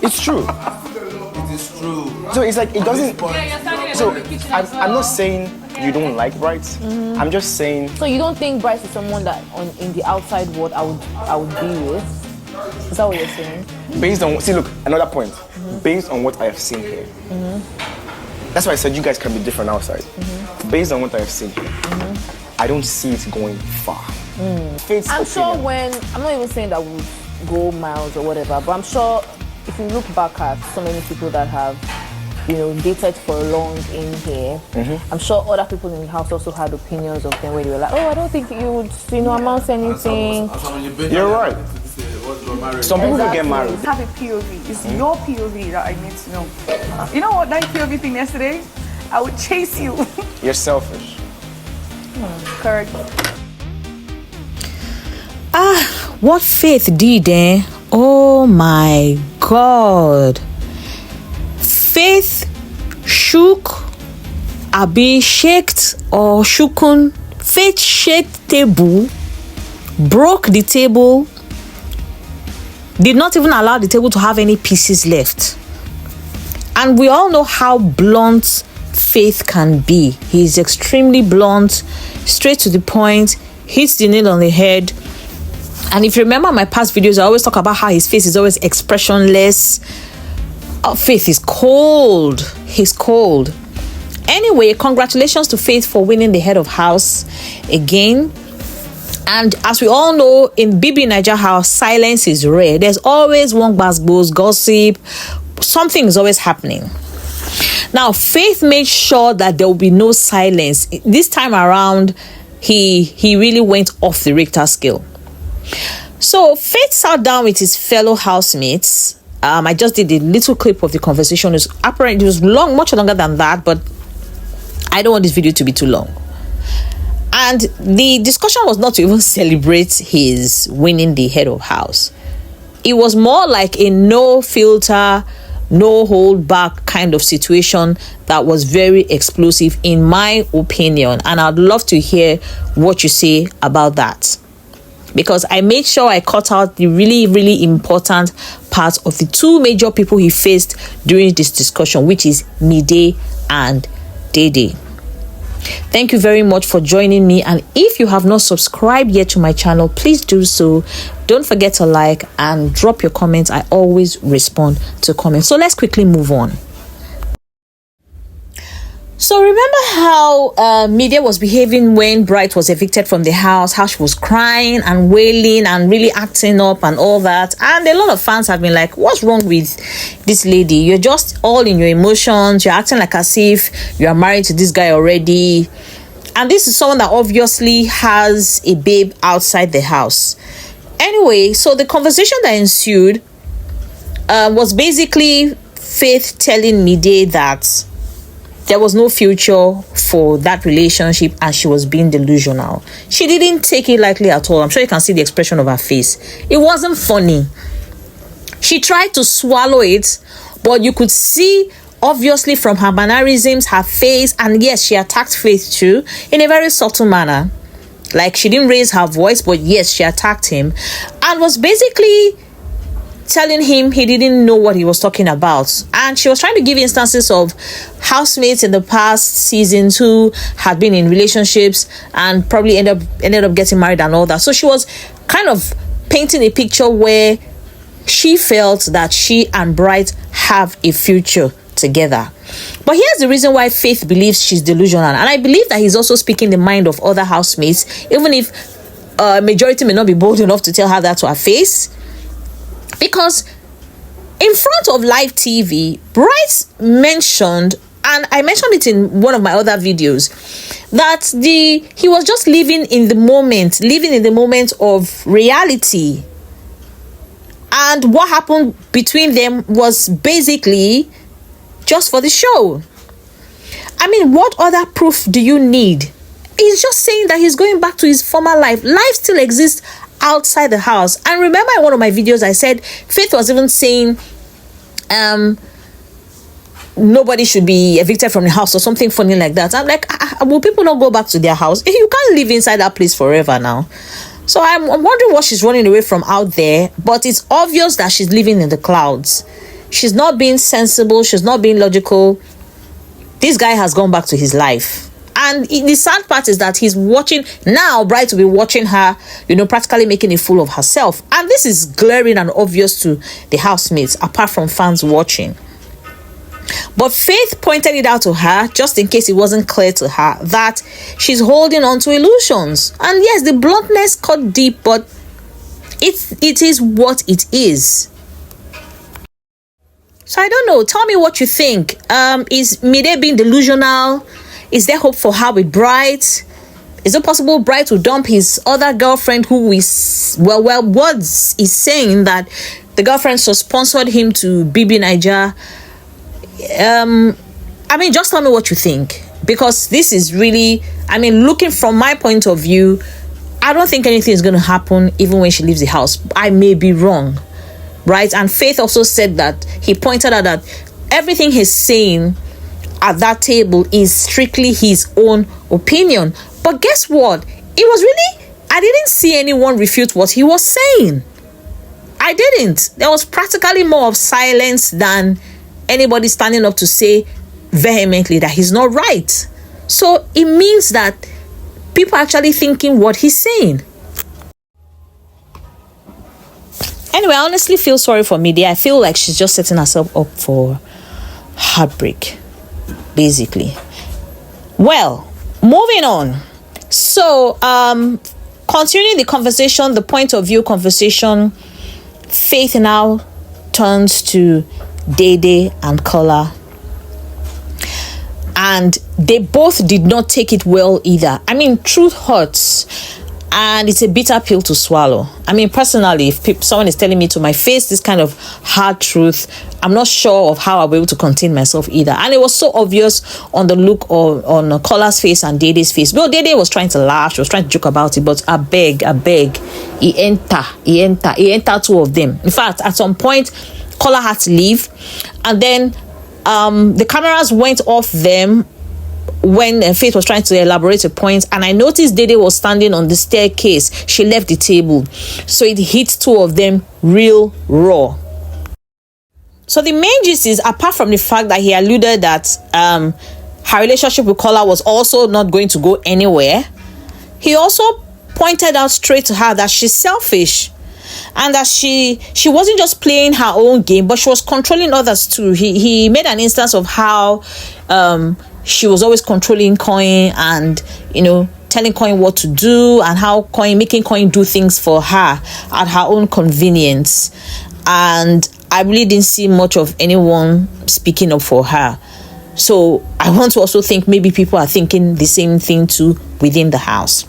It's true. It is true. So it's like it doesn't. So I'm not saying you don't like Bright. I'm just saying. So you don't think Bryce is someone that in the outside world I would be with? Is that what you're saying? Based on look, another point. Based on what I have seen here. That's why I said you guys can be different outside. Based on what I have seen here, I don't see it going far. I'm sure I'm not even saying that we'll go miles or whatever, but I'm sure if you look back at so many people that have, dated for long in here, I'm sure other people in the house also had opinions of them where they were like, oh, I don't think you would, amount to anything. You're right. Some people will get married. Have a POV. It's your POV that I need to know. You know what that POV thing yesterday? I would chase you. You're selfish. Correct. What Faith did, oh my God. Faith shook, shaked or shookun. Faith shaked table, broke the table, did not even allow the table to have any pieces left. And we all know how blunt Faith can be. He's extremely blunt, straight to the point, hits the nail on the head. And if you remember my past videos, I always talk about how his face is always expressionless. Faith is cold. He's cold. Anyway, congratulations to Faith for winning the head of house again. And as we all know, in BBNaija house, silence is rare. There's always one gossip. Something is always happening. Now, Faith made sure that there will be no silence. This time around, he really went off the Richter scale. So Faith sat down with his fellow housemates. I just did a little clip of the conversation. It was long, much longer than that, but I don't want this video to be too long. And the discussion was not to even celebrate his winning the head of house. It was more like a no filter, no hold back kind of situation that was very explosive, in my opinion. And I'd love to hear what you say about that, because I made sure I cut out the really, really important part of the two major people he faced during this discussion, which is Mide and Dede. Thank you very much for joining me. And if you have not subscribed yet to my channel, please do so. Don't forget to like and drop your comments. I always respond to comments. So let's quickly move on. So remember how Mide was behaving when Bright was evicted from the house, how she was crying and wailing and really acting up and all that. And a lot of fans have been like, what's wrong with this lady? You're just all in your emotions. You're acting like as if you are married to this guy already. And this is someone that obviously has a babe outside the house. Anyway, so the conversation that ensued was basically Faith telling Mide that there was no future for that relationship and she was being delusional. She didn't take it lightly at all. I'm sure you can see the expression of her face. It wasn't funny. She tried to swallow it, but you could see obviously from her mannerisms, her face, and yes, she attacked Faith too in a very subtle manner. Like, she didn't raise her voice, but yes, she attacked him and was basically telling him he didn't know what he was talking about. And she was trying to give instances of housemates in the past seasons who had been in relationships and probably ended up getting married and all that. So she was kind of painting a picture where she felt that she and Bright have a future together. But here's the reason why Faith believes she's delusional, and I believe that he's also speaking the mind of other housemates, even if majority may not be bold enough to tell her that to her face. Because in front of live TV, Bright mentioned, and I mentioned it in one of my other videos, that he was just living in the moment of reality. And what happened between them was basically just for the show. I mean, what other proof do you need? He's just saying that he's going back to his former life. Life still exists outside the house. And remember in one of my videos I said Faith was even saying nobody should be evicted from the house or something funny like that. I'm like, will people not go back to their house? You can't live inside that place forever now. So I'm wondering what she's running away from out there. But it's obvious that she's living in the clouds. She's not being sensible. She's not being logical. This guy has gone back to his life. And the sad part is that he's watching now. Bright will be watching her, practically making a fool of herself. And this is glaring and obvious to the housemates, apart from fans watching. But Faith pointed it out to her, just in case it wasn't clear to her, that she's holding on to illusions. And yes, the bluntness cut deep, but it is what it is. So I don't know. Tell me what you think. Is Mide being delusional? Is there hope for her with Bright? Is it possible Bright will dump his other girlfriend who is, Words is saying that the girlfriend sponsored him to BBNaija? Just tell me what you think. Because this is really, looking from my point of view, I don't think anything is going to happen even when she leaves the house. I may be wrong. Right? And Faith also said that, he pointed out that everything he's saying at that table is strictly his own opinion. But guess what? I didn't see anyone refute what he was saying. I didn't. There was practically more of silence than anybody standing up to say vehemently that he's not right. So it means that people are actually thinking what he's saying. Anyway, I honestly feel sorry for Mide. I feel like she's just setting herself up for heartbreak, basically. Well, moving on. So, continuing the conversation, the point of view conversation, Faith now turns to Dede and Kola. And they both did not take it well either. Truth hurts. And it's a bitter pill to swallow. Personally, if someone is telling me to my face this kind of hard truth, I'm not sure of how I'll be able to contain myself either. And it was so obvious on the look on Kola's face and Dede's face. Well, Dede was trying to laugh. She was trying to joke about it. But I beg. He enter two of them. In fact, at some point, Kola had to leave. And then the cameras went off them when Faith was trying to elaborate a point, and I noticed Dede was standing on the staircase. She left the table, so it hit two of them real raw. So the main gist is, apart from the fact that he alluded that her relationship with Kola was also not going to go anywhere, he also pointed out straight to her that she's selfish and that she wasn't just playing her own game, but she was controlling others too. He made an instance of how she was always controlling Coin and, telling Coin what to do, and how making Coin do things for her at her own convenience. And I really didn't see much of anyone speaking up for her. So I want to also think maybe people are thinking the same thing too within the house.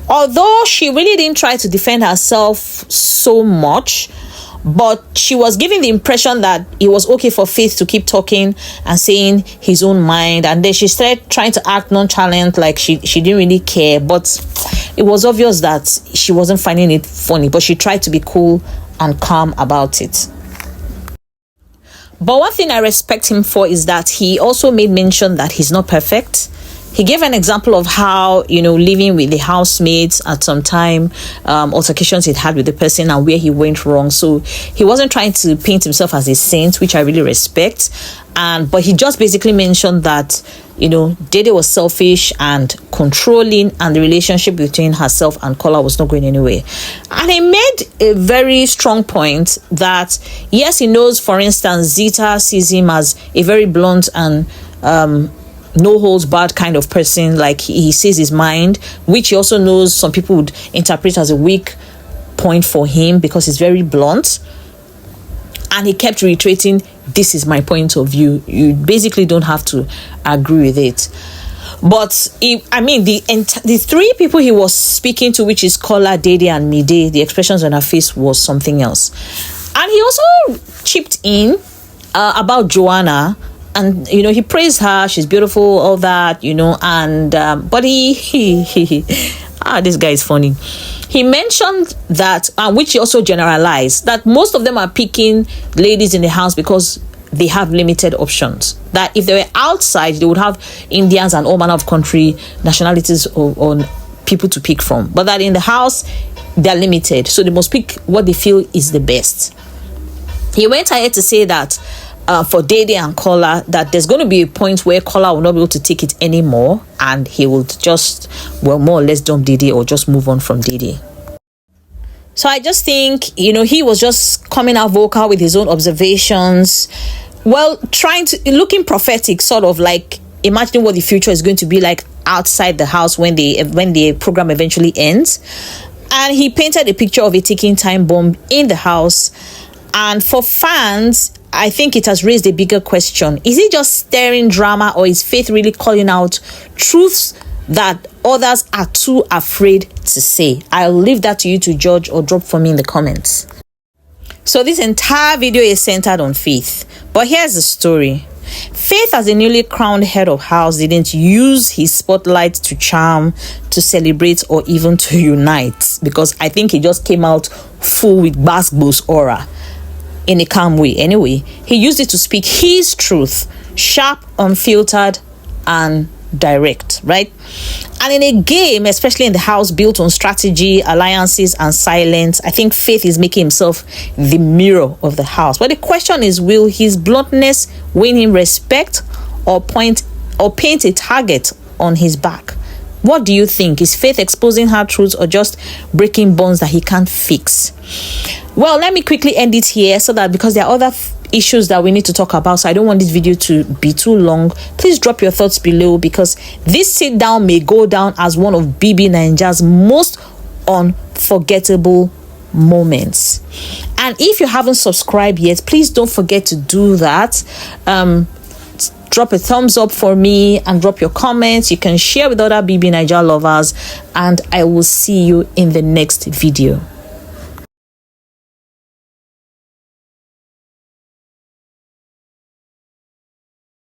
Although she really didn't try to defend herself so much, but she was giving the impression that it was okay for Faith to keep talking and saying his own mind, and then she started trying to act nonchalant, like she didn't really care. But it was obvious that she wasn't finding it funny, but she tried to be cool and calm about it. But one thing I respect him for is that he also made mention that he's not perfect. He gave an example of how, living with the housemates at some time, altercations he'd had with the person and where he went wrong. So he wasn't trying to paint himself as a saint, which I really respect. But he just basically mentioned that, Dede was selfish and controlling, and the relationship between herself and Kola was not going anywhere. And he made a very strong point that, yes, he knows, for instance, Zita sees him as a very blunt and no holds barred kind of person, like he says his mind, which he also knows some people would interpret as a weak point for him because he's very blunt. And he kept reiterating, this is my point of view. You basically don't have to agree with it. But the three people he was speaking to, which is Kola, Dede, and Mide, the expressions on her face was something else. And he also chipped in about Joanna. And he praised her, she's beautiful, all that, and but this guy is funny. He mentioned that, which he also generalized, that most of them are picking ladies in the house because they have limited options. That if they were outside, they would have Indians and all manner of country nationalities or people to pick from. But that in the house, they're limited, so they must pick what they feel is the best. He went ahead to say that for Dede and Kola, that there's going to be a point where Kola will not be able to take it anymore, and he will just, well, more or less dump Dede or just move on from Dede. So I just think, he was just coming out vocal with his own observations, well, looking prophetic, sort of like imagining what the future is going to be like outside the house when the program eventually ends. And he painted a picture of a ticking time bomb in the house. And for fans, I think it has raised a bigger question. Is he just stirring drama, or is Faith really calling out truths that others are too afraid to say? I'll leave that to you to judge or drop for me in the comments. So this entire video is centered on Faith. But here's the story. Faith, as a newly crowned head of house, didn't use his spotlight to charm, to celebrate, or even to unite, because I think he just came out full with Basbo's aura. In a calm way. Anyway, he used it to speak his truth, sharp, unfiltered, and direct, right? And in a game, especially in the house built on strategy, alliances, and silence, I think Faith is making himself the mirror of the house. But the question is, will his bluntness win him respect, or paint a target on his back? What do you think? Is Faith exposing her truths, or just breaking bonds that he can't fix? Well, let me quickly end it here, so that, because there are other issues that we need to talk about, so I don't want this video to be too long. Please drop your thoughts below, because this sit down may go down as one of BBNaija's most unforgettable moments. And if you haven't subscribed yet, please don't forget to do that. Drop a thumbs up for me and drop your comments. You can share with other BBNaija lovers, and I will see you in the next video.